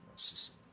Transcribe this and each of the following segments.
Merci, Seigneur.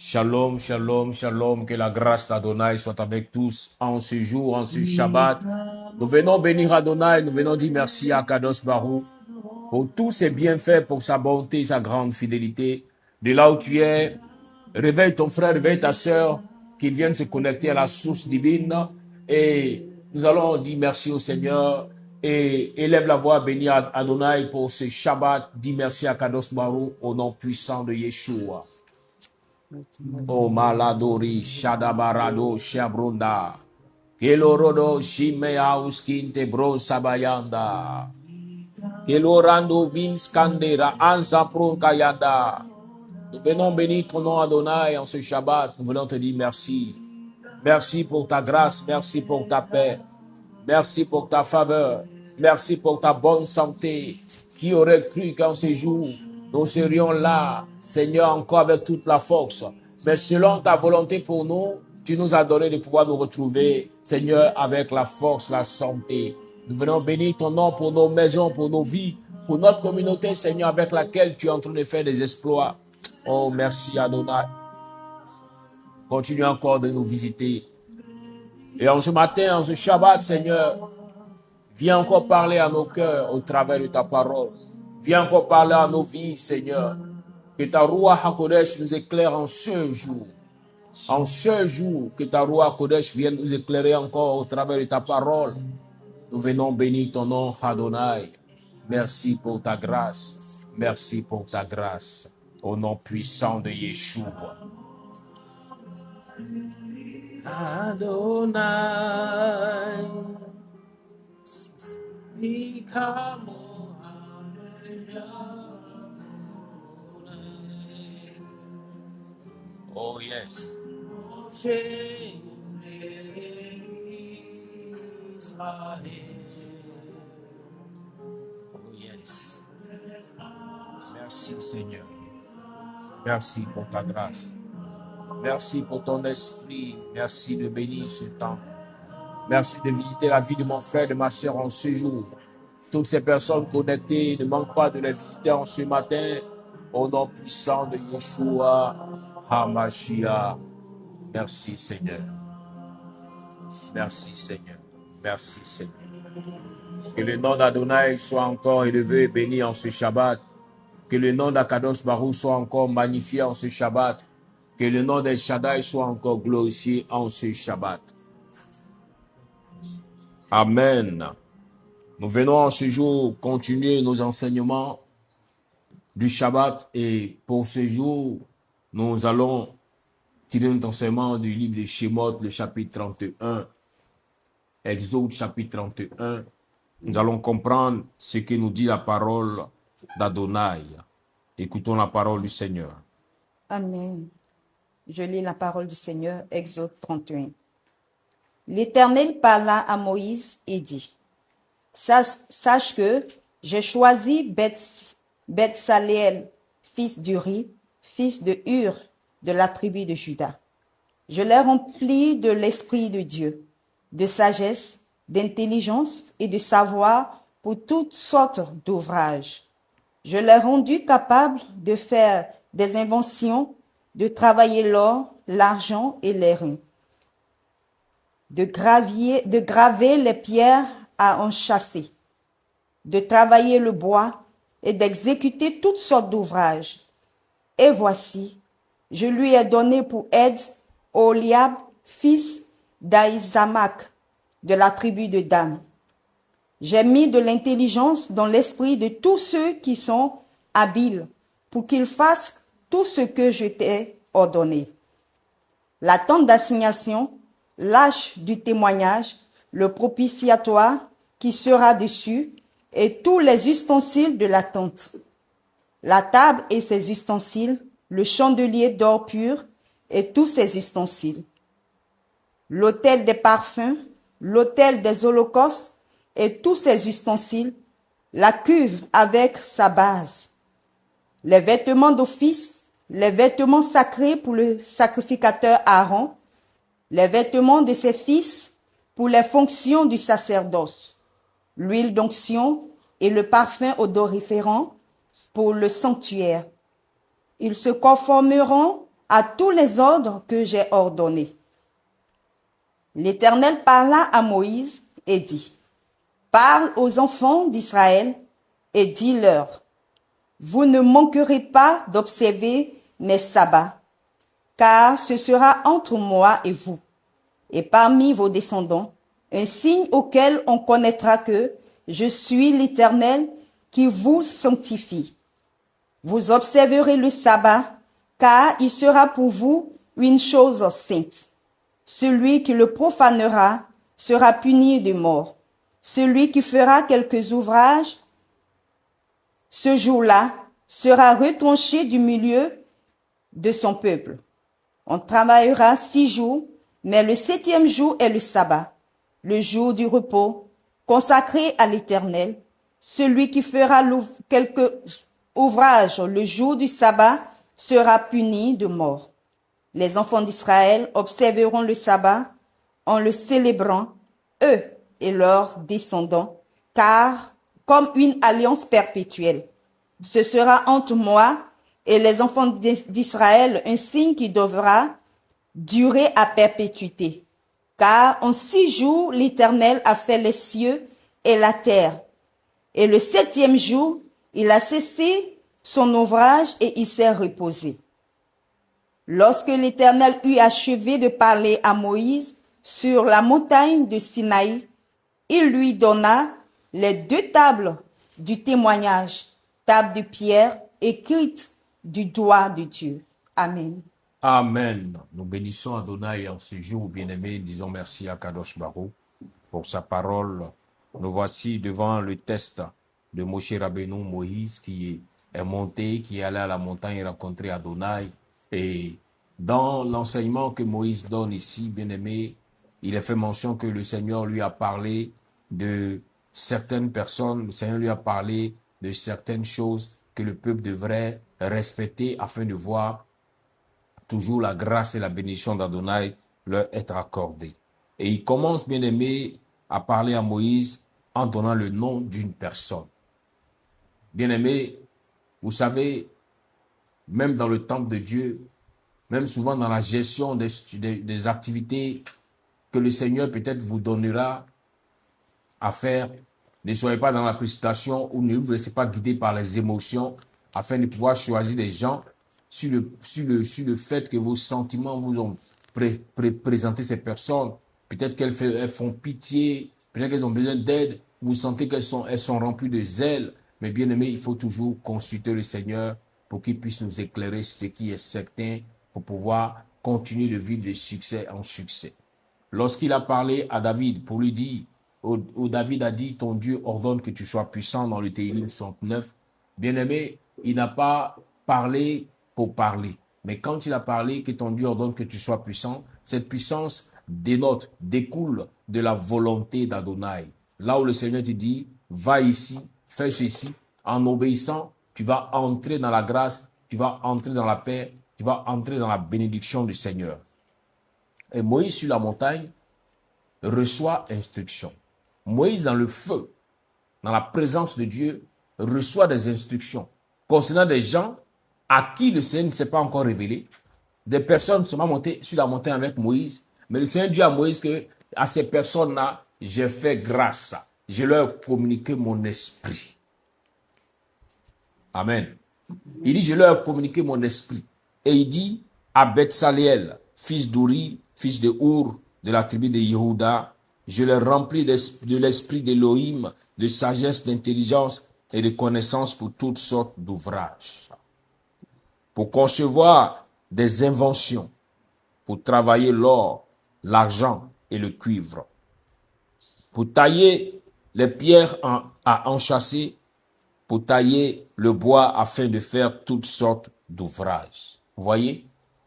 Shalom, shalom, shalom, que la grâce d'Adonai soit avec tous en ce jour, en ce Shabbat. Nous venons bénir Adonai, nous venons dire merci à Kadosh Baruch pour tous ses bienfaits, pour sa bonté, sa grande fidélité. De là où tu es, réveille ton frère, réveille ta sœur, qu'ils viennent se connecter à la source divine. Et nous allons dire merci au Seigneur et élève la voix, bénis Adonai pour ce Shabbat. Dis merci à Kadosh Baruch au nom puissant de Yeshua. O Maladori, Shadabarado, Shabrunda, Kelorodo, Shimeauskinte, Bro Sabayanda, Kelorando, Vinskandera, Anzapro Kayanda. Nous venons bénir ton nom Adonai en ce Shabbat. Nous voulons te dire merci. Merci pour ta grâce, merci pour ta paix, merci pour ta faveur, merci pour ta bonne santé. Qui aurait cru qu'en ces jours, nous serions là, Seigneur, encore avec toute la force. Mais selon ta volonté pour nous, tu nous as donné de pouvoir nous retrouver, Seigneur, avec la force, la santé. Nous venons bénir ton nom pour nos maisons, pour nos vies, pour notre communauté, Seigneur, avec laquelle tu es en train de faire des exploits. Oh, merci Adonai. Continue encore de nous visiter. Et en ce matin, en ce Shabbat, Seigneur, viens encore parler à nos cœurs au travers de ta parole. Viens encore parler à nos vies, Seigneur. Que ta Ruach HaKodesh nous éclaire en ce jour. En ce jour, que ta Ruach HaKodesh vienne nous éclairer encore au travers de ta parole. Nous venons bénir ton nom, Adonai. Merci pour ta grâce. Merci pour ta grâce. Au nom puissant de Yeshua. Adonai. Oh yes. Oh yes. Merci Seigneur. Merci pour ta grâce. Merci pour ton esprit. Merci de bénir ce temps. Merci de visiter la vie de mon frère, de ma soeur en ce jour. Toutes ces personnes connectées, ne manquent pas de les visiter en ce matin. Au nom puissant de Yeshua HaMashiach. Merci Seigneur. Merci Seigneur. Merci Seigneur. Que le nom d'Adonai soit encore élevé et béni en ce Shabbat. Que le nom d'Akadosh Baruch soit encore magnifié en ce Shabbat. Que le nom d'El Shaddai soit encore glorifié en ce Shabbat. Amen. Nous venons en ce jour continuer nos enseignements du Shabbat et pour ce jour, nous allons tirer un enseignement du livre de Shemot, le chapitre 31, Exode chapitre 31. Nous allons comprendre ce que nous dit la parole d'Adonai. Écoutons la parole du Seigneur. Amen. Je lis la parole du Seigneur, Exode 31. L'Éternel parla à Moïse et dit, sache que j'ai choisi Bethsaleel, fils d'Uri, fils de Hur, de la tribu de Juda. Je l'ai rempli de l'Esprit de Dieu, de sagesse, d'intelligence et de savoir pour toutes sortes d'ouvrages. Je l'ai rendu capable de faire des inventions, de travailler l'or, l'argent et l'airain, de graver les pierres à enchâsser, de travailler le bois et d'exécuter toutes sortes d'ouvrages. Et voici, je lui ai donné pour aide Oholiab, fils d'Ahisamach, de la tribu de Dan. J'ai mis de l'intelligence dans l'esprit de tous ceux qui sont habiles, pour qu'ils fassent tout ce que je t'ai ordonné. La tente d'assignation, l'arche du témoignage, le propitiatoire qui sera dessus, et tous les ustensiles de la tente. La table et ses ustensiles, le chandelier d'or pur et tous ses ustensiles. L'autel des parfums, l'autel des holocaustes et tous ses ustensiles, la cuve avec sa base, les vêtements d'office, les vêtements sacrés pour le sacrificateur Aaron, les vêtements de ses fils pour les fonctions du sacerdoce, l'huile d'onction et le parfum odoriférant pour le sanctuaire. Ils se conformeront à tous les ordres que j'ai ordonnés. L'Éternel parla à Moïse et dit, « Parle aux enfants d'Israël et dis-leur, vous ne manquerez pas d'observer mes sabbats, car ce sera entre moi et vous, et parmi vos descendants, un signe auquel on connaîtra que je suis l'Éternel qui vous sanctifie. Vous observerez le sabbat, car il sera pour vous une chose sainte. Celui qui le profanera sera puni de mort. Celui qui fera quelques ouvrages ce jour-là sera retranché du milieu de son peuple. On travaillera 6 jours, mais le 7e jour est le sabbat, le jour du repos, consacré à l'Éternel. Celui qui fera quelques ouvrages le jour du sabbat sera puni de mort. Les enfants d'Israël observeront le sabbat en le célébrant, eux et leurs descendants, car comme une alliance perpétuelle. Ce sera entre moi et les enfants d'Israël un signe qui devra durer à perpétuité. Car en 6 jours, l'Éternel a fait les cieux et la terre. Et le 7e jour, il a cessé son ouvrage et il s'est reposé. Lorsque l'Éternel eut achevé de parler à Moïse sur la montagne de Sinaï, il lui donna les 2 tables du témoignage, tables de pierre écrites du doigt de Dieu. Amen. Amen. Nous bénissons Adonai en ce jour, bien-aimé. Disons merci à Kadosh Baruch pour sa parole. Nous voici devant le test de Moshe Rabbeinu, Moïse, qui est monté, qui est allé à la montagne rencontrer Adonai. Et dans l'enseignement que Moïse donne ici, bien-aimé, il est fait mention que le Seigneur lui a parlé de certaines personnes, le Seigneur lui a parlé de certaines choses que le peuple devrait respecter afin de voir toujours la grâce et la bénédiction d'Adonai leur être accordées. Et il commence, bien aimé, à parler à Moïse en donnant le nom d'une personne. Bien aimé, vous savez, même dans le temple de Dieu, même souvent dans la gestion des activités que le Seigneur peut-être vous donnera à faire, ne soyez pas dans la précipitation ou ne vous laissez pas guider par les émotions afin de pouvoir choisir des gens sur le fait que vos sentiments vous ont présenté ces personnes. Peut-être elles font pitié, peut-être qu'elles ont besoin d'aide, vous sentez qu'elles sont remplies de zèle. Mais bien aimé, il faut toujours consulter le Seigneur pour qu'il puisse nous éclairer sur ce qui est certain pour pouvoir continuer de vivre de succès en succès. Lorsqu'il a parlé à David pour lui dire, David a dit, ton Dieu ordonne que tu sois puissant dans le Télim 69. Bien-aimé, il n'a pas parlé pour parler. Mais quand il a parlé que ton Dieu ordonne que tu sois puissant, cette puissance découle de la volonté d'Adonai. Là où le Seigneur te dit, va ici, fais ceci, en obéissant, tu vas entrer dans la grâce, tu vas entrer dans la paix, tu vas entrer dans la bénédiction du Seigneur. Et Moïse sur la montagne reçoit instruction. Moïse dans le feu, dans la présence de Dieu, reçoit des instructions concernant des gens à qui le Seigneur ne s'est pas encore révélé. Des personnes sont montées sur la montagne avec Moïse, mais le Seigneur dit à Moïse que à ces personnes-là, j'ai fait grâce. Je leur ai communiqué mon esprit. Amen. Il dit, je leur ai communiqué mon esprit. Et il dit à Betsaleel, fils d'Uri, fils de Our, de la tribu de Yehuda, je les remplis de l'esprit d'Élohim, de sagesse, d'intelligence et de connaissance pour toutes sortes d'ouvrages. Pour concevoir des inventions, pour travailler l'or, l'argent et le cuivre. Pour tailler les pierres à enchâsser, pour tailler le bois afin de faire toutes sortes d'ouvrages. Vous voyez,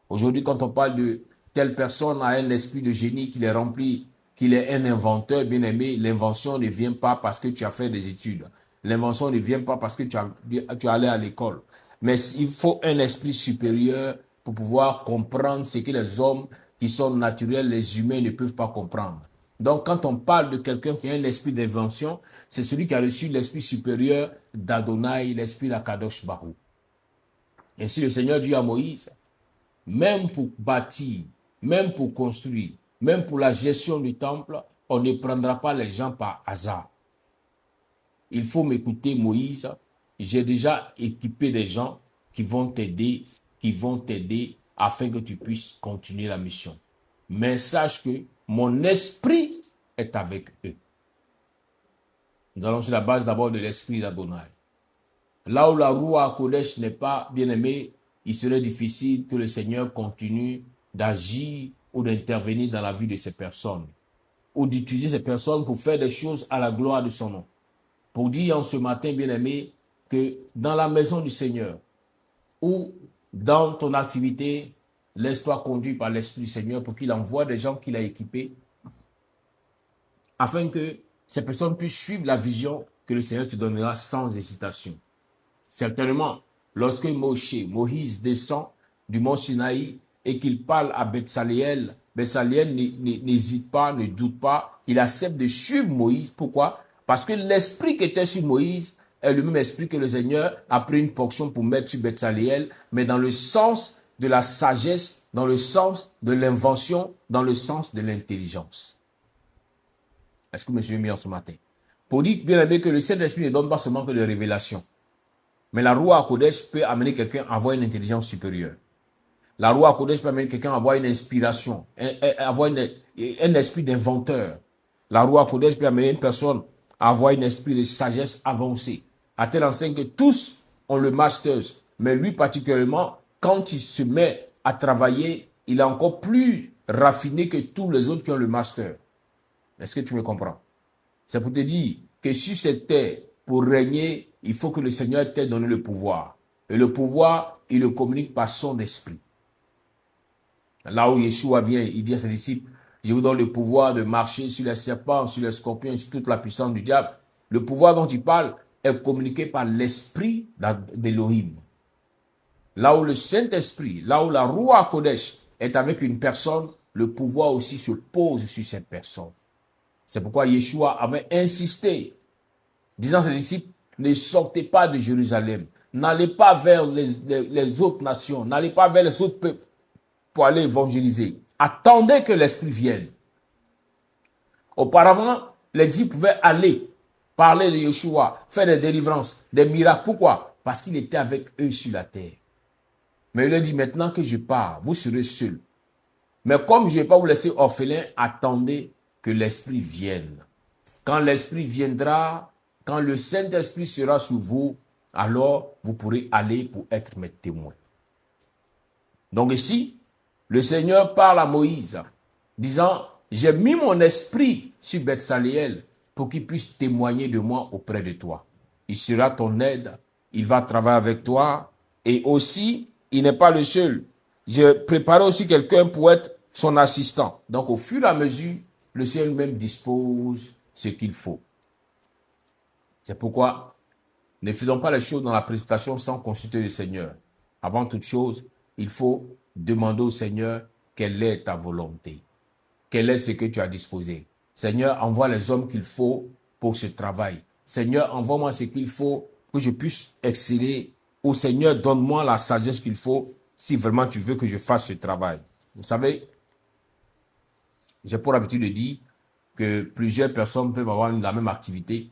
aujourd'hui quand on parle de telle personne a un esprit de génie qu'il est rempli, qu'il est un inventeur, bien aimé, l'invention ne vient pas parce que tu as fait des études. L'invention ne vient pas parce que tu es allé à l'école. Mais il faut un esprit supérieur pour pouvoir comprendre ce que les hommes qui sont naturels, les humains ne peuvent pas comprendre. Donc, quand on parle de quelqu'un qui a un esprit d'invention, c'est celui qui a reçu l'esprit supérieur d'Adonai, l'esprit d'Akadosh Baruch. Ainsi, le Seigneur dit à Moïse, même pour bâtir, même pour construire, même pour la gestion du temple, on ne prendra pas les gens par hasard. Il faut m'écouter, Moïse. J'ai déjà équipé des gens qui vont t'aider afin que tu puisses continuer la mission. Mais sache que mon esprit est avec eux. Nous allons sur la base d'abord de l'esprit d'Adonai. Là où la Roua Kodesh n'est pas bien aimée, il serait difficile que le Seigneur continue d'agir ou d'intervenir dans la vie de ces personnes, ou d'utiliser ces personnes pour faire des choses à la gloire de son nom. Pour dire en ce matin, bien aimé, que dans la maison du Seigneur, ou dans ton activité, laisse-toi conduire par l'Esprit du Seigneur pour qu'il envoie des gens qu'il a équipés, afin que ces personnes puissent suivre la vision que le Seigneur te donnera sans hésitation. Certainement, lorsque Moïse descend du mont Sinaï, et qu'il parle à Betsaléel, Betsaléel n'hésite pas, ne doute pas. Il accepte de suivre Moïse. Pourquoi? Parce que l'esprit qui était sur Moïse est le même esprit que le Seigneur a pris une portion pour mettre sur Betsaléel, mais dans le sens de la sagesse, dans le sens de l'invention, dans le sens de l'intelligence. Est-ce que vous me suivez bien ce matin? Pour dire, bien aimé, que le Saint-Esprit ne donne pas seulement que des révélations. Mais la Ruach HaKodesh peut amener quelqu'un à avoir une intelligence supérieure. La Ruach HaKodesh peut amener quelqu'un à avoir une inspiration, avoir un esprit d'inventeur. La Ruach HaKodesh peut amener une personne à avoir un esprit de sagesse avancée. À tel enseigne que tous ont le master, mais lui particulièrement, quand il se met à travailler, il est encore plus raffiné que tous les autres qui ont le master. Est-ce que tu me comprends? C'est pour te dire que sur cette terre, pour régner, il faut que le Seigneur t'ait donné le pouvoir. Et le pouvoir, il le communique par son esprit. Là où Yeshua vient, il dit à ses disciples, je vous donne le pouvoir de marcher sur les serpents, sur les scorpions, sur toute la puissance du diable. Le pouvoir dont il parle est communiqué par l'esprit d'Élohim. Là où le Saint-Esprit, là où la Ruach HaKodesh est avec une personne, le pouvoir aussi se pose sur cette personne. C'est pourquoi Yeshua avait insisté, disant à ses disciples, ne sortez pas de Jérusalem, n'allez pas vers les autres nations, n'allez pas vers les autres peuples pour aller évangéliser. Attendez que l'Esprit vienne. Auparavant, les disciples pouvaient aller parler de Yeshua, faire des délivrances, des miracles. Pourquoi? Parce qu'il était avec eux sur la terre. Mais il leur dit, maintenant que je pars, vous serez seuls. Mais comme je ne vais pas vous laisser orphelins, attendez que l'Esprit vienne. Quand l'Esprit viendra, quand le Saint-Esprit sera sur vous, alors vous pourrez aller pour être mes témoins. Donc ici, le Seigneur parle à Moïse, disant, j'ai mis mon esprit sur Betsaléel pour qu'il puisse témoigner de moi auprès de toi. Il sera ton aide, il va travailler avec toi, et aussi, il n'est pas le seul. J'ai préparé aussi quelqu'un pour être son assistant. Donc au fur et à mesure, le Seigneur lui-même dispose ce qu'il faut. C'est pourquoi ne faisons pas les choses dans la précipitation sans consulter le Seigneur. Avant toute chose, il faut demander au Seigneur quelle est ta volonté. Quel est ce que tu as disposé. Seigneur, envoie les hommes qu'il faut pour ce travail. Seigneur, envoie-moi ce qu'il faut pour que je puisse exceller. Ou Seigneur, donne-moi la sagesse qu'il faut si vraiment tu veux que je fasse ce travail. Vous savez, j'ai pour habitude de dire que plusieurs personnes peuvent avoir la même activité.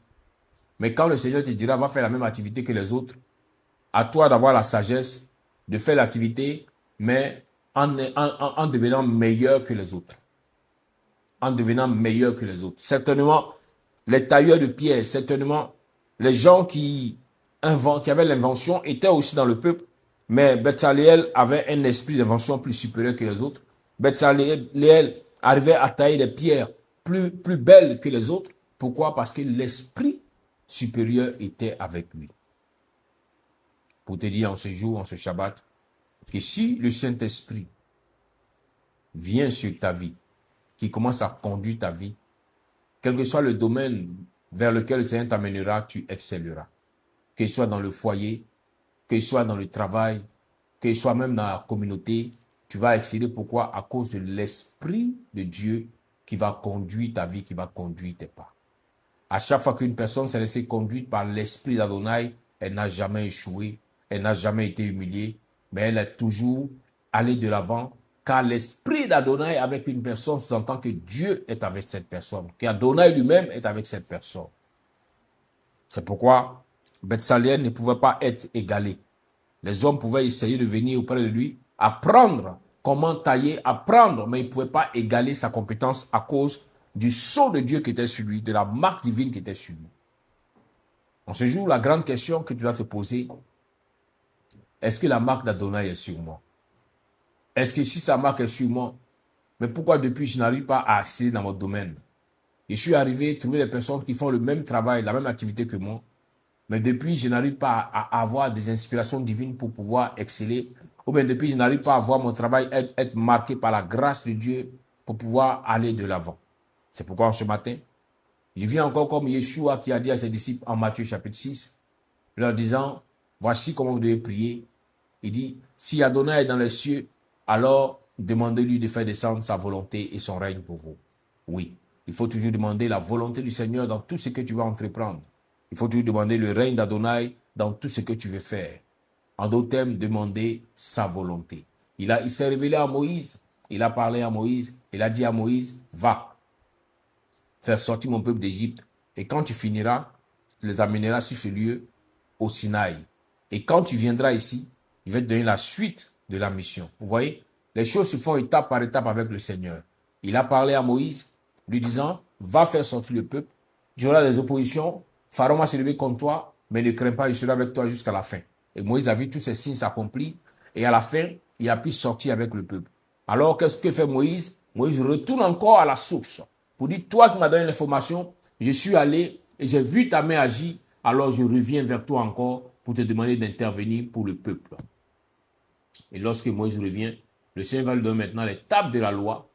Mais quand le Seigneur te dira, va faire la même activité que les autres, à toi d'avoir la sagesse de faire l'activité, mais en devenant meilleur que les autres. En devenant meilleur que les autres. Certainement, les tailleurs de pierre, certainement, les gens qui avaient l'invention étaient aussi dans le peuple, mais Betsaléel avait un esprit d'invention plus supérieur que les autres. Betsaléel arrivait à tailler des pierres plus belles que les autres. Pourquoi? Parce que l'esprit supérieur était avec lui. Pour te dire en ce jour, en ce Shabbat, que si le Saint-Esprit vient sur ta vie, qui commence à conduire ta vie, quel que soit le domaine vers lequel le Seigneur t'amènera, tu excelleras. Que ce soit dans le foyer, que ce soit dans le travail, que ce soit même dans la communauté, tu vas exceller. Pourquoi? À cause de l'Esprit de Dieu qui va conduire ta vie, qui va conduire tes pas. À chaque fois qu'une personne s'est laissée conduire par l'Esprit d'Adonai, elle n'a jamais échoué, elle n'a jamais été humiliée, mais elle est toujours allée de l'avant, car l'Esprit d'Adonai avec une personne sous-entend que Dieu est avec cette personne, qu'Adonai lui-même est avec cette personne. C'est pourquoi Betsaléel ne pouvait pas être égalé. Les hommes pouvaient essayer de venir auprès de lui, apprendre comment tailler, apprendre, mais ils ne pouvaient pas égaler sa compétence à cause du sceau de Dieu qui était sur lui, de la marque divine qui était sur lui. En ce jour, la grande question que tu dois te poser, est-ce que la marque d'Adonai est sur moi? Est-ce que si sa marque est sur moi, mais pourquoi depuis je n'arrive pas à accéder dans mon domaine? Je suis arrivé à trouver des personnes qui font le même travail, la même activité que moi, mais depuis je n'arrive pas à avoir des inspirations divines pour pouvoir exceller, ou bien depuis je n'arrive pas à voir mon travail être marqué par la grâce de Dieu pour pouvoir aller de l'avant. C'est pourquoi ce matin, je viens encore comme Yeshua qui a dit à ses disciples en Matthieu chapitre 6, leur disant, voici comment vous devez prier. Il dit, si Adonai est dans les cieux, alors demandez-lui de faire descendre sa volonté et son règne pour vous. Oui, il faut toujours demander la volonté du Seigneur dans tout ce que tu vas entreprendre. Il faut toujours demander le règne d'Adonai dans tout ce que tu veux faire. En d'autres termes, demander sa volonté. Il s'est révélé à Moïse, il a parlé à Moïse, il a dit à Moïse, va faire sortir mon peuple d'Égypte. Et quand tu finiras, tu les amèneras sur ce lieu au Sinaï. Et quand tu viendras ici, il va te donner la suite de la mission. Vous voyez, les choses se font étape par étape avec le Seigneur. Il a parlé à Moïse, lui disant, va faire sortir le peuple. Tu auras des oppositions, Pharaon va se lever contre toi, mais ne crains pas, je serai avec toi jusqu'à la fin. Et Moïse a vu tous ces signes s'accomplir, et à la fin, il a pu sortir avec le peuple. Alors, qu'est-ce que fait Moïse? Moïse retourne encore à la source pour dire, toi qui m'as donné l'information, je suis allé et j'ai vu ta main agir, alors je reviens vers toi encore pour te demander d'intervenir pour le peuple. Et lorsque Moïse revient, le Seigneur va lui donner maintenant les tables de la loi,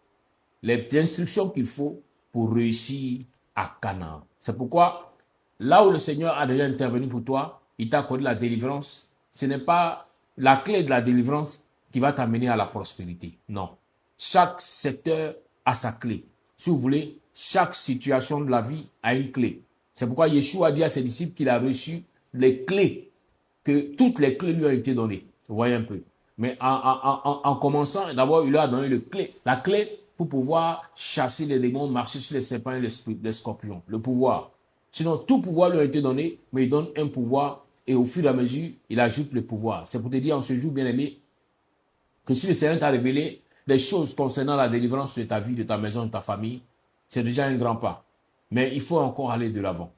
les instructions qu'il faut pour réussir à Canaan. C'est pourquoi, là où le Seigneur a déjà intervenu pour toi, il t'a accordé la délivrance. Ce n'est pas la clé de la délivrance qui va t'amener à la prospérité. Non. Chaque secteur a sa clé. Si vous voulez, chaque situation de la vie a une clé. C'est pourquoi Yeshua a dit à ses disciples qu'il a reçu les clés, que toutes les clés lui ont été données. Vous voyez un peu. Mais en commençant, d'abord, il lui a donné la clé pour pouvoir chasser les démons, marcher sur les serpents et les scorpions. Le pouvoir. Sinon, tout pouvoir lui a été donné, mais il donne un pouvoir et au fur et à mesure, il ajoute le pouvoir. C'est pour te dire en ce jour, bien aimé, que si le Seigneur t'a révélé des choses concernant la délivrance de ta vie, de ta maison, de ta famille, c'est déjà un grand pas. Mais il faut encore aller de l'avant.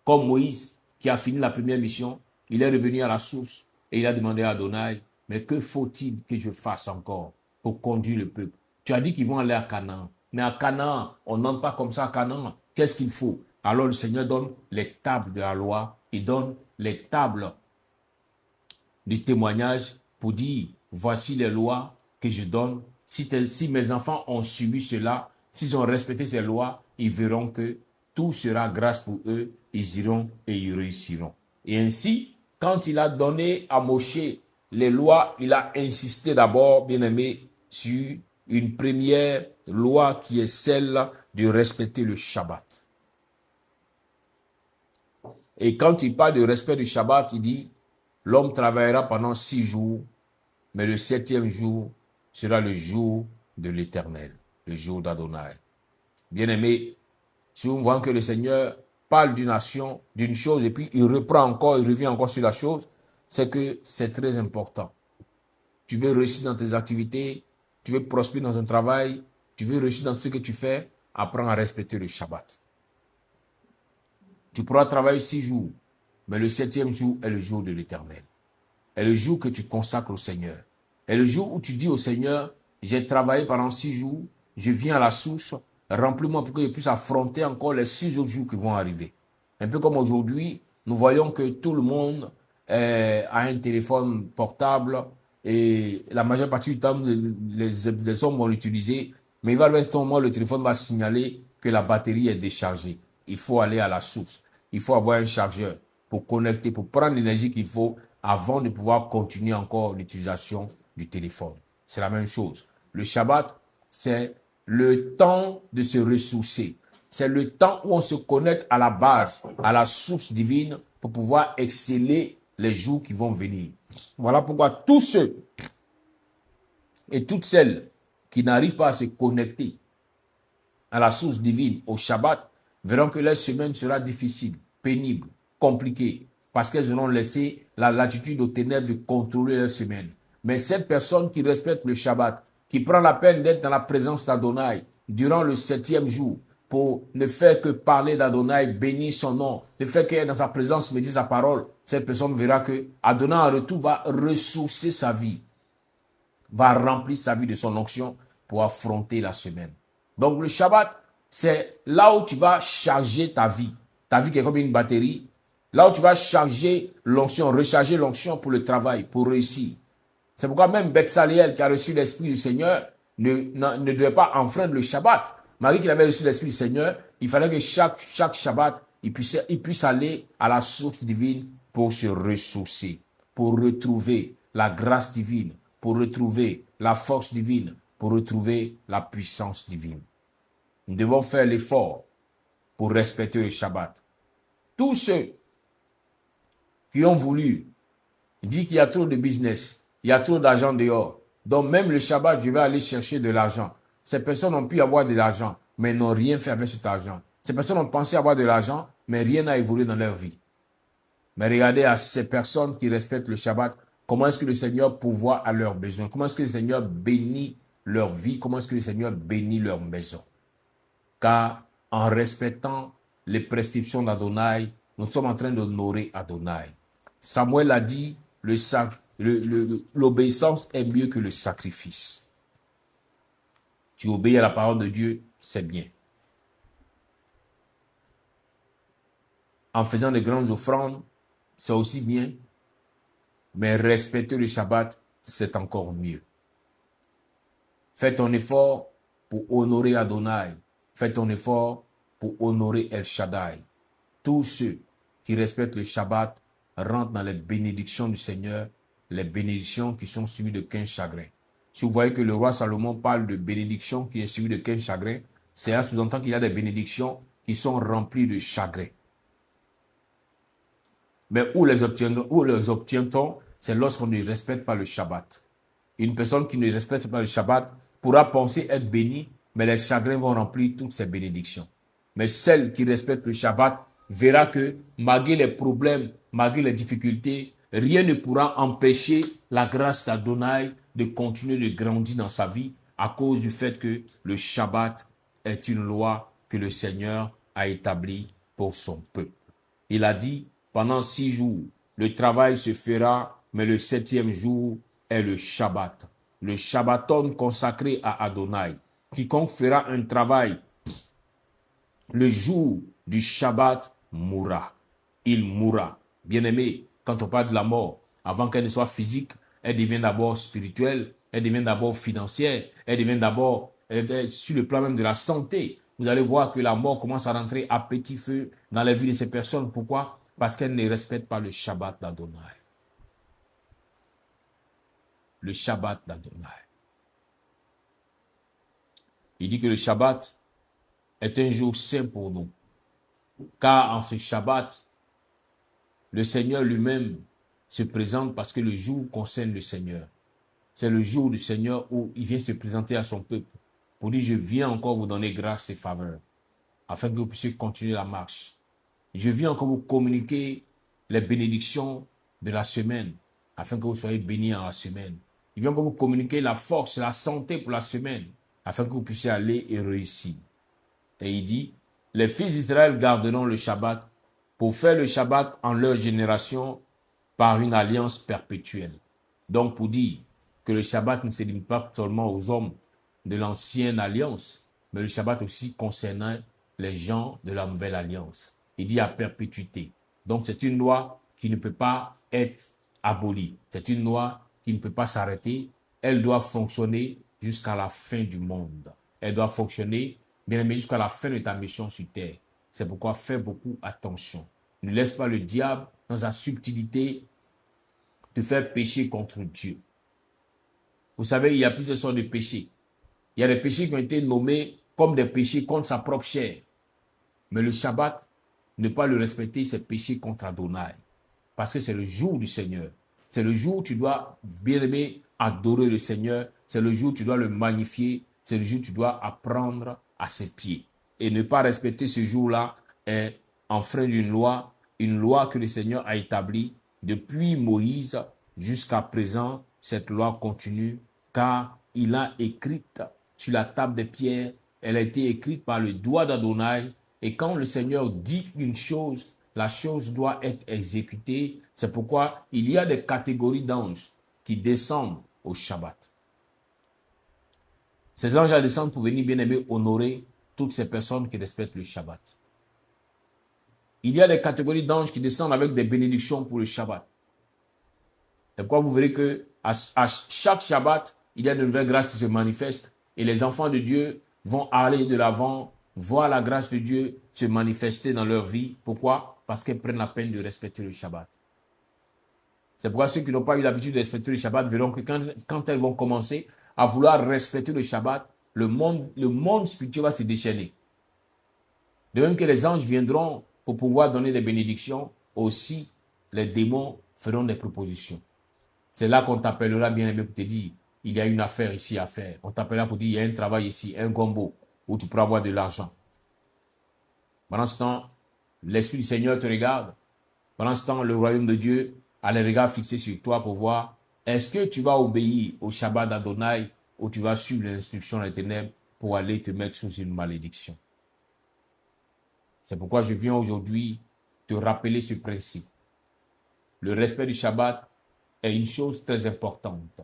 Comme Moïse, qui a fini la première mission, il est revenu à la source et il a demandé à Adonai, mais que faut-il que je fasse encore pour conduire le peuple? Tu as dit qu'ils vont aller à Canaan. Mais à Canaan, on n'entre pas comme ça à Canaan. Qu'est-ce qu'il faut? Alors le Seigneur donne les tables de la loi, il donne les tables du témoignage pour dire, voici les lois que je donne. Si mes enfants ont suivi cela, s'ils ont respecté ces lois, ils verront que tout sera grâce pour eux, ils iront et ils réussiront. Et ainsi, quand il a donné à Moshe les lois, il a insisté d'abord, bien aimé, sur une première loi qui est celle de respecter le Shabbat. Et quand il parle de respect du Shabbat, il dit, l'homme travaillera pendant 6 jours, mais le 7e jour sera le jour de l'Éternel, le jour d'Adonai. Bien-aimé, si nous voyons que le Seigneur parle d'une nation, d'une chose, et puis il reprend encore, il revient encore sur la chose, c'est que c'est très important. Tu veux réussir dans tes activités, tu veux prospérer dans ton travail, tu veux réussir dans ce que tu fais, apprends à respecter le Shabbat. Tu pourras travailler 6 jours, mais le 7e jour est le jour de l'Éternel. Est le jour que tu consacres au Seigneur. Est le jour où tu dis au Seigneur, j'ai travaillé pendant 6 jours, je viens à la source, remplis-moi pour que je puisse affronter encore les 6 autres jours qui vont arriver. Un peu comme aujourd'hui, nous voyons que tout le monde a un téléphone portable et la majeure partie du temps, les hommes vont l'utiliser, mais il va arriver un moment, le téléphone va signaler que la batterie est déchargée. Il faut aller à la source. Il faut avoir un chargeur pour connecter, pour prendre l'énergie qu'il faut avant de pouvoir continuer encore l'utilisation du téléphone. C'est la même chose. Le Shabbat, c'est le temps de se ressourcer. C'est le temps où on se connecte à la base, à la source divine pour pouvoir exceller les jours qui vont venir. Voilà pourquoi tous ceux et toutes celles qui n'arrivent pas à se connecter à la source divine, au Shabbat, verront que leur semaine sera difficile, pénible, compliquée, parce qu'elles auront laissé la latitude aux ténèbres de contrôler leur semaine. Mais cette personne qui respecte le Shabbat, qui prend la peine d'être dans la présence d'Adonai durant le 7e jour, pour ne faire que parler d'Adonai, bénir son nom, ne faire qu'être dans sa présence, méditer sa parole, cette personne verra que Adonai en retour va ressourcer sa vie, va remplir sa vie de son onction pour affronter la semaine. Donc le Shabbat, c'est là où tu vas charger ta vie. Ta vie qui est comme une batterie. Là où tu vas charger l'onction, recharger l'onction pour le travail, pour réussir. C'est pourquoi même Bethsaliel qui a reçu l'Esprit du Seigneur ne devait pas enfreindre le Shabbat. Malgré qu'il avait reçu l'Esprit du Seigneur, il fallait que chaque Shabbat, il puisse aller à la source divine pour se ressourcer, pour retrouver la grâce divine, pour retrouver la force divine, pour retrouver la puissance divine. Nous devons faire l'effort pour respecter le Shabbat. Tous ceux qui ont voulu dire qu'il y a trop de business, il y a trop d'argent dehors, donc même le Shabbat, je vais aller chercher de l'argent. Ces personnes ont pu avoir de l'argent, mais n'ont rien fait avec cet argent. Ces personnes ont pensé avoir de l'argent, mais rien n'a évolué dans leur vie. Mais regardez à ces personnes qui respectent le Shabbat, comment est-ce que le Seigneur pourvoit à leurs besoins, comment est-ce que le Seigneur bénit leur vie, comment est-ce que le Seigneur bénit leur maison. Car en respectant les prescriptions d'Adonai, nous sommes en train d'honorer Adonai. Samuel a dit, l'obéissance est mieux que le sacrifice. Tu obéis à la parole de Dieu, c'est bien. En faisant de grandes offrandes, c'est aussi bien. Mais respecter le Shabbat, c'est encore mieux. Fais ton effort pour honorer Adonai. Fais ton effort pour honorer El Shaddai. Tous ceux qui respectent le Shabbat rentrent dans les bénédictions du Seigneur, les bénédictions qui sont suivies de 15 chagrins. Si vous voyez que le roi Salomon parle de bénédictions qui est suivie de 15 chagrins, c'est à sous-entendre qu'il y a des bénédictions qui sont remplies de chagrins. Mais où les obtient-on? C'est lorsqu'on ne respecte pas le Shabbat. Une personne qui ne respecte pas le Shabbat pourra penser être bénie, mais les chagrins vont remplir toutes ses bénédictions. Mais celle qui respecte le Shabbat verra que malgré les problèmes, malgré les difficultés, rien ne pourra empêcher la grâce d'Adonai de continuer de grandir dans sa vie à cause du fait que le Shabbat est une loi que le Seigneur a établie pour son peuple. Il a dit, pendant 6 jours, le travail se fera, mais le 7e jour est le Shabbat. Le Shabbaton consacré à Adonai. Quiconque fera un travail le jour du Shabbat mourra. Il mourra. Bien-aimé, quand on parle de la mort, avant qu'elle ne soit physique, elle devient d'abord spirituelle, elle devient d'abord financière, elle devient d'abord sur le plan même de la santé. Vous allez voir que la mort commence à rentrer à petit feu dans la vie de ces personnes. Pourquoi? Parce qu'elles ne respectent pas le Shabbat d'Adonai. Le Shabbat d'Adonai. Il dit que le Shabbat est un jour saint pour nous. Car en ce Shabbat, le Seigneur lui-même se présente parce que le jour concerne le Seigneur. C'est le jour du Seigneur où il vient se présenter à son peuple pour dire, je viens encore vous donner grâce et faveur afin que vous puissiez continuer la marche. Je viens encore vous communiquer les bénédictions de la semaine afin que vous soyez bénis en la semaine. Il vient encore vous communiquer la force, la santé pour la semaine afin que vous puissiez aller et réussir. Et il dit, les fils d'Israël garderont le Shabbat pour faire le Shabbat en leur génération par une alliance perpétuelle. Donc pour dire que le Shabbat ne se limite pas seulement aux hommes de l'ancienne alliance, mais le Shabbat aussi concernant les gens de la nouvelle alliance. Il dit à perpétuité. Donc c'est une loi qui ne peut pas être abolie. C'est une loi qui ne peut pas s'arrêter. Elle doit fonctionner jusqu'à la fin du monde. Elle doit fonctionner, bien aimé, jusqu'à la fin de ta mission sur terre. C'est pourquoi fais beaucoup attention. Ne laisse pas le diable, dans sa subtilité, te faire pécher contre Dieu. Vous savez, il y a plusieurs sortes de péchés. Il y a des péchés qui ont été nommés comme des péchés contre sa propre chair. Mais le Shabbat, ne pas le respecter, c'est pécher contre Adonai. Parce que c'est le jour du Seigneur. C'est le jour où tu dois, bien aimé, adorer le Seigneur. C'est le jour où tu dois le magnifier. C'est le jour où tu dois apprendre à ses pieds. Et ne pas respecter ce jour-là est enfreindre une loi que le Seigneur a établie depuis Moïse jusqu'à présent. Cette loi continue car il a écrite sur la table des pierres. Elle a été écrite par le doigt d'Adonai. Et quand le Seigneur dit une chose, la chose doit être exécutée. C'est pourquoi il y a des catégories d'anges qui descendent au Shabbat. Ces anges descendent pour venir, bien aimé, honorer toutes ces personnes qui respectent le Shabbat. Il y a des catégories d'anges qui descendent avec des bénédictions pour le Shabbat. C'est pourquoi vous verrez que à chaque Shabbat, il y a de nouvelles grâces qui se manifestent et les enfants de Dieu vont aller de l'avant, voir la grâce de Dieu se manifester dans leur vie. Pourquoi? Parce qu'elles prennent la peine de respecter le Shabbat. C'est pourquoi ceux qui n'ont pas eu l'habitude de respecter le Shabbat verront que quand elles vont commencer à vouloir respecter le Shabbat, le monde spirituel va se déchaîner. De même que les anges viendront pour pouvoir donner des bénédictions, aussi les démons feront des propositions. C'est là qu'on t'appellera bien aimé pour te dire, il y a une affaire ici à faire. On t'appellera pour dire, il y a un travail ici, un gombo, où tu pourras avoir de l'argent. Pendant ce temps, l'Esprit du Seigneur te regarde. Pendant ce temps, le royaume de Dieu a les regards fixés sur toi pour voir, est-ce que tu vas obéir au Shabbat d'Adonai ou tu vas suivre l'instruction des ténèbres pour aller te mettre sous une malédiction. C'est pourquoi je viens aujourd'hui te rappeler ce principe. Le respect du Shabbat est une chose très importante.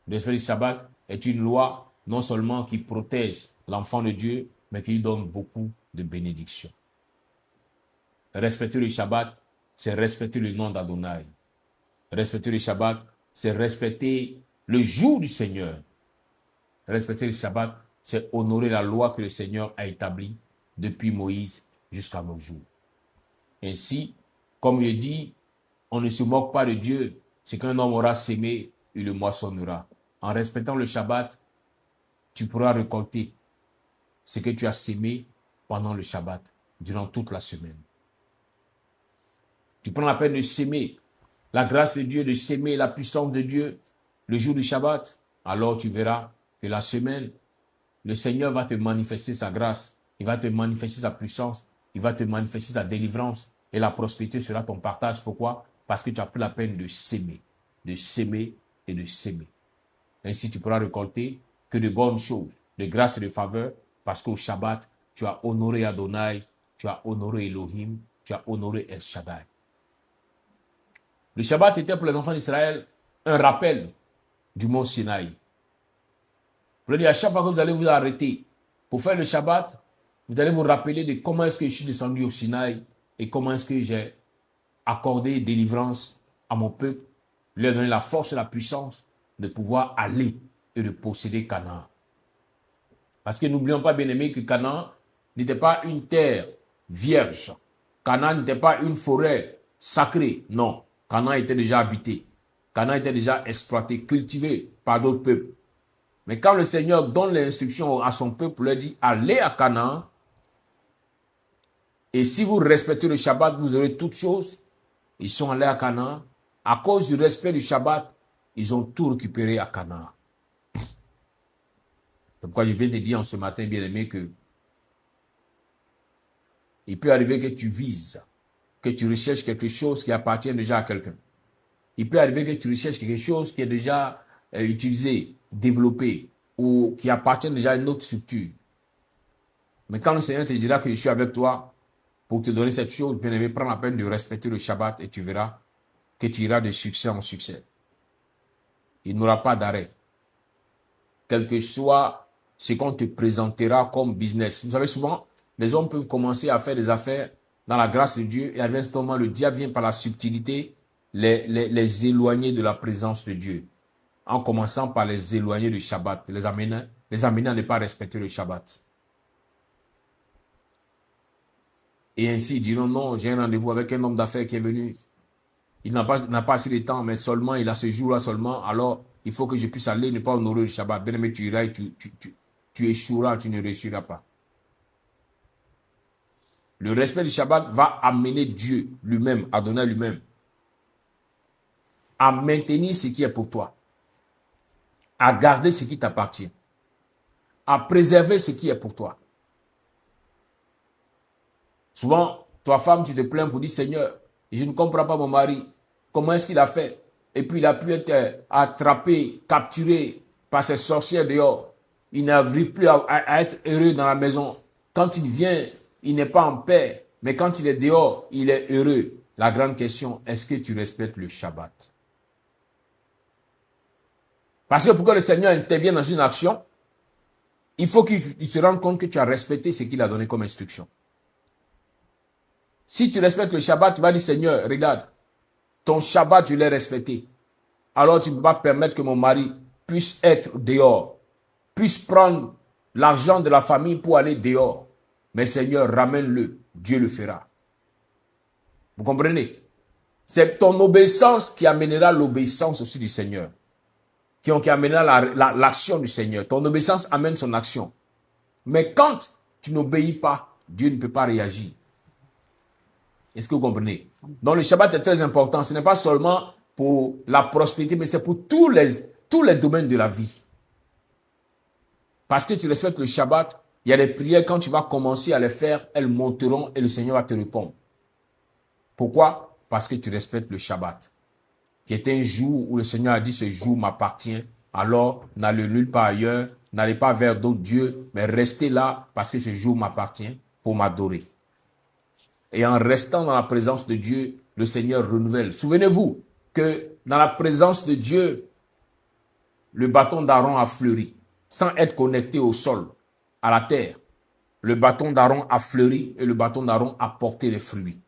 Le respect du Shabbat est une loi non seulement qui protège l'enfant de Dieu, mais qui lui donne beaucoup de bénédictions. Respecter le Shabbat, c'est respecter le nom d'Adonai. Respecter le Shabbat, c'est respecter le jour du Seigneur. Respecter le Shabbat, c'est honorer la loi que le Seigneur a établie depuis Moïse jusqu'à nos jours. Ainsi, comme je dis, on ne se moque pas de Dieu. Ce qu'un homme aura sémé, il le moissonnera. En respectant le Shabbat, tu pourras récolter ce que tu as sémé pendant le Shabbat, durant toute la semaine. Tu prends la peine de s'aimer, la grâce de Dieu, de s'aimer, la puissance de Dieu, le jour du Shabbat, alors tu verras que la semaine, le Seigneur va te manifester sa grâce, il va te manifester sa puissance, il va te manifester sa délivrance et la prospérité sera ton partage. Pourquoi? Parce que tu as pris la peine de s'aimer et de s'aimer. Ainsi, tu pourras récolter que de bonnes choses, de grâce et de faveur, parce qu'au Shabbat, tu as honoré Adonai, tu as honoré Elohim, tu as honoré El Shaddai. Le Shabbat était pour les enfants d'Israël un rappel du mont Sinaï. Pour dire, à chaque fois que vous allez vous arrêter pour faire le Shabbat, vous allez vous rappeler de comment est-ce que je suis descendu au Sinaï et comment est-ce que j'ai accordé délivrance à mon peuple, lui donner la force et la puissance de pouvoir aller et de posséder Canaan. Parce que n'oublions pas, bien aimé, que Canaan n'était pas une terre vierge. Canaan n'était pas une forêt sacrée. Non, Canaan était déjà habité. Canaan était déjà exploité, cultivé par d'autres peuples. Mais quand le Seigneur donne l'instruction à son peuple, il leur dit, allez à Canaan. Et si vous respectez le Shabbat, vous aurez toutes choses. Ils sont allés à Canaan. À cause du respect du Shabbat, ils ont tout récupéré à Canaan. C'est pourquoi je viens de dire en ce matin, bien aimé, que il peut arriver que tu vises, que tu recherches quelque chose qui appartient déjà à quelqu'un. Il peut arriver que tu recherches quelque chose qui est déjà utilisé, développé, ou qui appartient déjà à une autre structure. Mais quand le Seigneur te dira que je suis avec toi pour te donner cette chose, bien aimé, prends la peine de respecter le Shabbat et tu verras que tu iras de succès en succès. Il n'y aura pas d'arrêt. Quel que soit ce qu'on te présentera comme business. Vous savez, souvent, les hommes peuvent commencer à faire des affaires dans la grâce de Dieu et à l'instant, le diable vient par la subtilité les éloigner de la présence de Dieu. En commençant par les éloigner du Shabbat, les amener à ne pas respecter le Shabbat. Et ainsi, ils diront non, j'ai un rendez-vous avec un homme d'affaires qui est venu. Il n'a pas assez de temps, mais seulement, il a ce jour-là seulement. Alors, il faut que je puisse aller, ne pas honorer le Shabbat. Bien aimé, tu iras et tu échoueras, tu ne réussiras pas. Le respect du Shabbat va amener Dieu lui-même, Adonai lui-même, à maintenir ce qui est pour toi, à garder ce qui t'appartient, à préserver ce qui est pour toi. Souvent, toi femme, tu te plains pour dire, Seigneur, je ne comprends pas mon mari. Comment est-ce qu'il a fait? Et puis il a pu être attrapé, capturé par ces sorcières dehors. Il n'arrive plus à être heureux dans la maison. Quand il vient, il n'est pas en paix. Mais quand il est dehors, il est heureux. La grande question, est-ce que tu respectes le Shabbat? Parce que pour que le Seigneur intervienne dans une action, il faut qu'il se rende compte que tu as respecté ce qu'il a donné comme instruction. Si tu respectes le Shabbat, tu vas dire, Seigneur, regarde, ton Shabbat, je l'ai respecté. Alors tu ne peux pas permettre que mon mari puisse être dehors, puisse prendre l'argent de la famille pour aller dehors. Mais Seigneur, ramène-le, Dieu le fera. Vous comprenez? C'est ton obéissance qui amènera l'obéissance aussi du Seigneur. qui amènera l'action du Seigneur. Ton obéissance amène son action. Mais quand tu n'obéis pas, Dieu ne peut pas réagir. Est-ce que vous comprenez? Donc le Shabbat est très important. Ce n'est pas seulement pour la prospérité, mais c'est pour tous les domaines de la vie. Parce que tu respectes le Shabbat, il y a des prières, quand tu vas commencer à les faire, elles monteront et le Seigneur va te répondre. Pourquoi? Parce que tu respectes le Shabbat, qui est un jour où le Seigneur a dit, ce jour m'appartient. Alors, n'allez nulle part ailleurs, n'allez pas vers d'autres dieux, mais restez là parce que ce jour m'appartient pour m'adorer. Et en restant dans la présence de Dieu, le Seigneur renouvelle. Souvenez-vous que dans la présence de Dieu, le bâton d'Aaron a fleuri, sans être connecté au sol, à la terre. Le bâton d'Aaron a fleuri et le bâton d'Aaron a porté les fruits.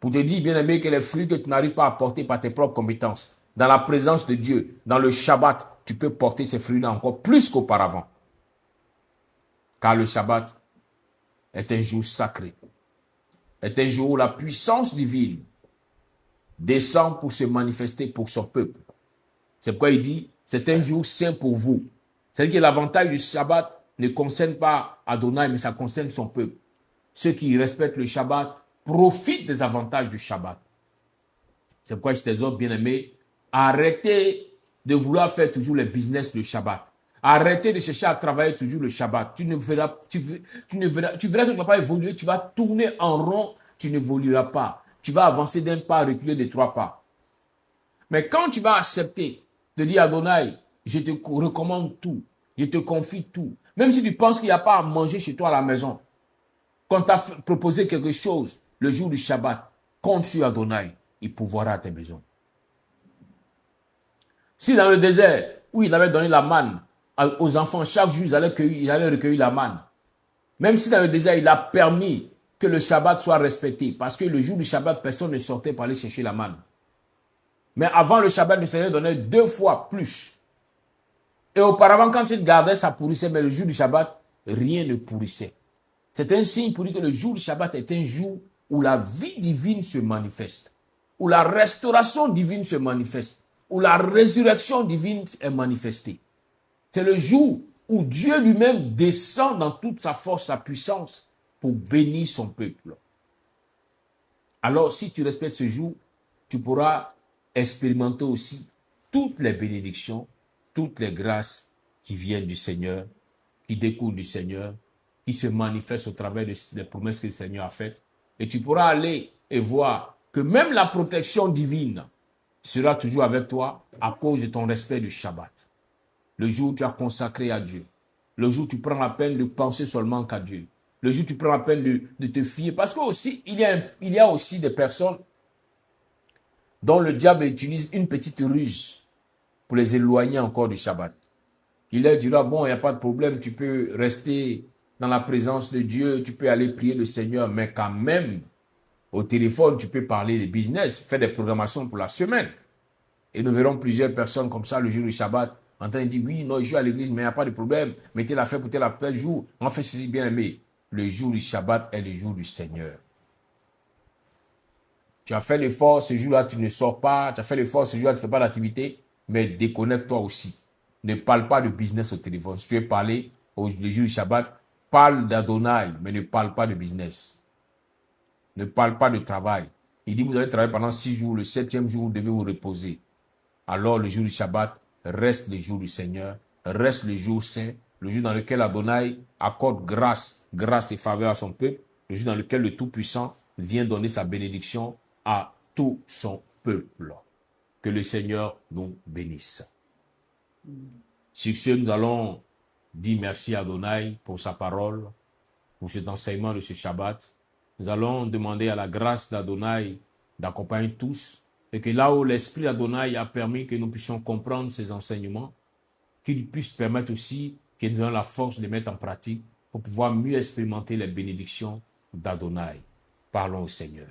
Pour te dire, bien aimé, que les fruits que tu n'arrives pas à porter par tes propres compétences, dans la présence de Dieu, dans le Shabbat, tu peux porter ces fruits-là encore plus qu'auparavant. Car le Shabbat est un jour sacré. Est un jour où la puissance divine descend pour se manifester pour son peuple. C'est pourquoi il dit, c'est un jour saint pour vous. C'est-à-dire que l'avantage du Shabbat ne concerne pas Adonai, mais ça concerne son peuple. Ceux qui respectent le Shabbat profitent des avantages du Shabbat. C'est pourquoi je t'exhorte, bien-aimés, arrêtez de vouloir faire toujours les business le Shabbat. Arrêtez de chercher à travailler toujours le Shabbat. Tu verras que tu ne vas pas évoluer, tu vas tourner en rond, tu n'évolueras pas. Tu vas avancer d'un pas, reculer de 3 pas. Mais quand tu vas accepter de dire à Adonai, je te recommande tout, je te confie tout, même si tu penses qu'il n'y a pas à manger chez toi à la maison, quand tu as proposé quelque chose le jour du Shabbat, compte sur Adonai, il pourvoira à tes besoins. Si dans le désert, où il avait donné la manne aux enfants, chaque jour, ils allaient recueillir la manne. Même si dans le désert, il a permis que le Shabbat soit respecté, parce que le jour du Shabbat, personne ne sortait pour aller chercher la manne. Mais avant le Shabbat, le Seigneur donnait 2 fois plus. Et auparavant, quand il gardait, ça pourrissait, mais le jour du Shabbat, rien ne pourrissait. C'est un signe pour dire que le jour du Shabbat est un jour où la vie divine se manifeste, où la restauration divine se manifeste, où la résurrection divine est manifestée. C'est le jour où Dieu lui-même descend dans toute sa force, sa puissance pour bénir son peuple. Alors, si tu respectes ce jour, tu pourras expérimenter aussi toutes les bénédictions, toutes les grâces qui viennent du Seigneur, qui découlent du Seigneur, qui se manifestent au travers des promesses que le Seigneur a faites. Et tu pourras aller et voir que même la protection divine sera toujours avec toi à cause de ton respect du Shabbat. Le jour où tu as consacré à Dieu. Le jour où tu prends la peine de penser seulement qu'à Dieu. Le jour où tu prends la peine de te fier. Parce que aussi, il y a aussi des personnes dont le diable utilise une petite ruse pour les éloigner encore du Shabbat. Il leur dira, bon, il n'y a pas de problème, tu peux rester dans la présence de Dieu, tu peux aller prier le Seigneur, mais quand même, au téléphone, tu peux parler de business, faire des programmations pour la semaine. Et nous verrons plusieurs personnes comme ça le jour du Shabbat, en train de dire, oui, non, je suis à l'église, mais il n'y a pas de problème, mettez la fête pour tel appel jour. En fait, ceci bien aimé, le jour du Shabbat est le jour du Seigneur. Tu as fait l'effort, ce jour-là, tu ne sors pas, tu as fait l'effort, ce jour-là, tu ne fais pas d'activité, mais déconnecte-toi aussi. Ne parle pas de business au téléphone. Si tu veux parler le jour du Shabbat, parle d'Adonai, mais ne parle pas de business. Ne parle pas de travail. Il dit, vous allez travailler pendant 6 jours, le 7e jour, vous devez vous reposer. Alors, le jour du Shabbat reste le jour du Seigneur, reste le jour saint, le jour dans lequel Adonai accorde grâce et faveur à son peuple, le jour dans lequel le Tout-Puissant vient donner sa bénédiction à tout son peuple. Que le Seigneur nous bénisse. Sur ce, nous allons dire merci à Adonai pour sa parole, pour cet enseignement de ce Shabbat. Nous allons demander à la grâce d'Adonai d'accompagner tous et que là où l'Esprit d'Adonai a permis que nous puissions comprendre ces enseignements, qu'il puisse permettre aussi que nous ayons la force de les mettre en pratique pour pouvoir mieux expérimenter les bénédictions d'Adonai. Parlons au Seigneur.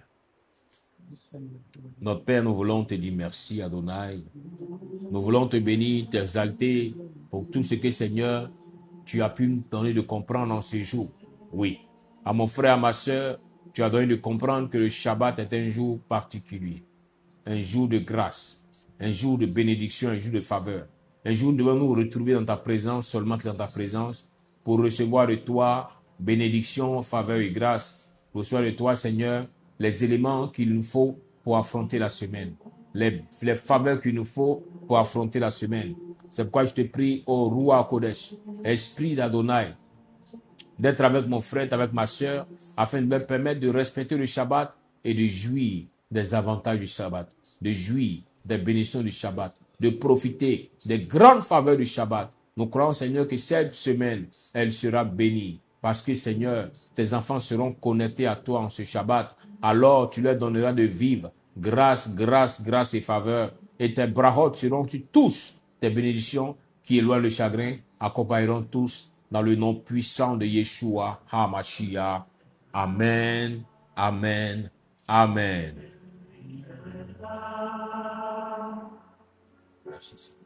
Notre Père, nous voulons te dire merci, Adonai. Nous voulons te bénir, t'exalter pour tout ce que, Seigneur, tu as pu nous donner de comprendre en ces jours. Oui, à mon frère, à ma soeur, tu as donné de comprendre que le Shabbat est un jour particulier, un jour de grâce, un jour de bénédiction, un jour de faveur, Un jour, nous devons nous retrouver dans ta présence, seulement dans ta présence, pour recevoir de toi bénédiction, faveur et grâce. Recevoir de toi, Seigneur, les éléments qu'il nous faut pour affronter la semaine. Les faveurs qu'il nous faut pour affronter la semaine. C'est pourquoi je te prie, ô Roi Kodesh, Esprit d'Adonai, d'être avec mon frère, avec ma soeur, afin de leur permettre de respecter le Shabbat et de jouir des avantages du Shabbat, de jouir des bénédictions du Shabbat, de profiter des grandes faveurs du Shabbat. Nous croyons, Seigneur, que cette semaine, elle sera bénie. Parce que, Seigneur, tes enfants seront connectés à toi en ce Shabbat. Alors, tu leur donneras de vivre grâce, grâce, grâce et faveur. Et tes brachot seront tous tes bénédictions qui éloignent le chagrin, accompagneront tous dans le nom puissant de Yeshua HaMashiach. Amen, Amen, Amen. Merci.